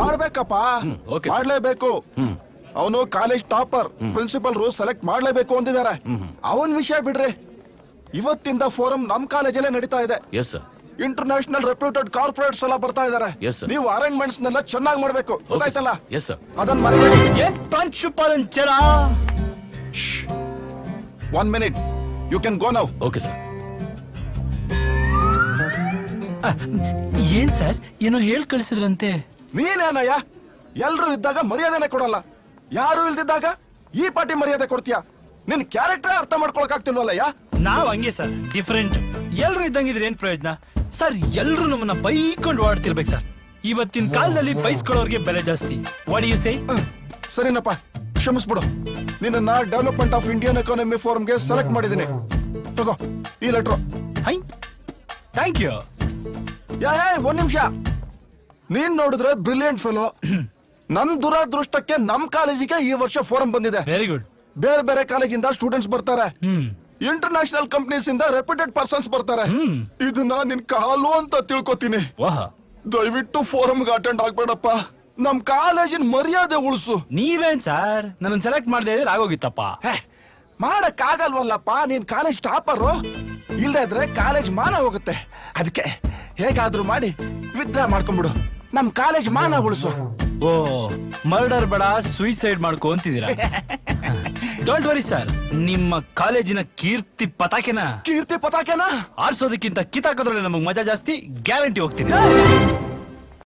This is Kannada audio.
ಮಾಡ್ಬೇಕಪ್ಪ, ಮಾಡ್ಲೇಬೇಕು. ಅವನು college topper, principal rule select ಮಾಡ್ಲೇಬೇಕು ಅಂದಿದ್ದಾರೆ. ಅವನ್ ವಿಷಯ ಬಿಡ್ರಿ, ಇವತ್ತಿಂದ ಫೋರಂ ನಮ್ ಕಾಲೇಜಲ್ಲೇ ನಡೀತಾ ಇದೆ. ಇಂಟರ್ನ್ಯಾಷನಲ್ ರೆಪ್ಯೂಟೆಡ್ ಕಾರ್ಪೊರೇಟ್ಸ್ ಎಲ್ಲ ಬರ್ತಾ ಇದಾರೆ. ನೀವು ಅರೇಂಜ್ಮೆಂಟ್ಸ್ ನೆಲ್ಲ ಚೆನ್ನಾಗಿ ಮಾಡ್ಬೇಕು, ಗೊತ್ತಾಯ್ತಲ್ಲ? ಅದನ್ನ ಮರಿಬೇಡಿ. 1 minute, you can go now. Okay sir. ಏನ್ ಸರ್ ಏನೋ ಹೇಳ್ ಕಳಿಸಿದ್ರಂತೆ? ನೀನೇನಯ್ಯ, ಎಲ್ರು ಇದ್ದಾಗ ಮರ್ಯಾದೆನೆ ಕೊಡಲ್ಲ, ಯಾರು ಇಲ್ದಿದ್ದಾಗ ಈ ಪಾರ್ಟಿ ಮರ್ಯಾದೆ ಕೊಡ್ತೀಯ? ನಿನ್ ಕ್ಯಾರೆಕ್ಟರ್ ಅರ್ಥ ಮಾಡ್ಕೊಳಕ್ ಆಗ್ತಿಲ್ವಲ್ಲಯ್ಯ? ನಾವ್ ಹಂಗೆ ಸರ್, ಡಿಫರೆಂಟ್. ಎಲ್ರು ಇದ್ದಂಗಿದ್ರೆ ಏನ್ ಪ್ರಯೋಜನ ಸರ್? ಎಲ್ರು ನಮ್ಮನ್ನ ಬೈಕೊಂಡು ಓಡ್ತಿರ್ಬೇಕು ಸರ್. ಇವತ್ತಿನ ಕಾಲದಲ್ಲಿ ಬೈಸ್ಕೊಳ್ಳೋರ್ಗೆ ಬೆಲೆ ಜಾಸ್ತಿ. What you say? ಸರಿನಪ್ಪ, ಕ್ಷಮಿಸ್ಬಿಡು. ನಿನ್ನ ಡೆವಲಪ್ಮೆಂಟ್ ಆಫ್ ಇಂಡಿಯನ್ ಎಕಾನಮಿ ಫೋರಂಗೆ ಸೆಲೆಕ್ಟ್ ಮಾಡಿದ್ದೀನಿ. ತಗೋ ಈ ಲೆಟ್ರು. Thank you. ಒಂದ್ ನಿಮಿಷ. ನೀನ್ ನೋಡಿದ್ರೆ ಬ್ರಿಲಿಯಂಟ್ ಫೆಲೋ. ನನ್ ದುರಾದೃಷ್ಟಕ್ಕೆ ನಮ್ ಕಾಲೇಜಿಗೆ ಈ ವರ್ಷ ಫೋರಂ ಬಂದಿದೆ. Very good. ಬೇರೆ ಬೇರೆ ಕಾಲೇಜಿಂದ ಸ್ಟೂಡೆಂಟ್ಸ್ ಬರ್ತಾರೆ, ಇಂಟರ್ನ್ಯಾಷನಲ್ ಕಂಪನೀಸ್ ಇಂದ ರೆಪ್ಯೂಟೆಡ್ ಪರ್ಸನ್ಸ್ ಬರ್ತಾರೆ. ಇದನ್ನ ನಿನ್ ಕಾಲು ಅಂತ ತಿಳ್ಕೊತೀನಿ. ದಯವಿಟ್ಟು ಫೋರಂಗೆ ಅಟೆಂಡ್ ಆಗ್ಬೇಡಪ್ಪ, ನಮ್ ಕಾಲೇಜಿನ ಮರ್ಯಾದೆ ಉಳಿಸು. ನೀವೇನ್ ಸರ್ ನನ್ನ ಸೆಲೆಕ್ಟ್ ಮಾಡದೇ ಇದ್ರೆ ಆಗೋಗಿತ್ತಪ್ಪ. ಮಾಡಕ್ ಆಗಲ್ವಲ್ಲಪ್ಪ, ನೀನ್ ಕಾಲೇಜ್ ಟಾಪರು. ಇಲ್ಲದೆ ಇದ್ರೆ ಕಾಲೇಜ್ ಮಾನ ಹೋಗುತ್ತೆ. ಅದಕ್ಕೆ ಹೇಗಾದ್ರೂ ಮಾಡಿ ವಿತ್ಡ್ರಾ ಮಾಡ್ಕೊಂಡ್ಬಿಡು, ನಮ್ ಕಾಲೇಜ್ ಮಾನ ಉಳಿಸು. ಓ, ಮರ್ಡರ್ ಬೇಡ, ಸುಯಿಸೈಡ್ ಮಾಡ್ಕೊ ಅಂತಿದ್ದೀರಾ? ಡೋಂಟ್ ವರಿ ಸರ್, ನಿಮ್ಮ ಕಾಲೇಜಿನ ಕೀರ್ತಿ ಪತಾಕೆನ ಆರ್ಸೋದಕ್ಕಿಂತ ಕಿತ್ತಾಕೋದ್ರಲ್ಲಿ ನಮಗ್ ಮಜಾ ಜಾಸ್ತಿ. ಗ್ಯಾರಂಟಿ ಹೋಗ್ತೀನಿ.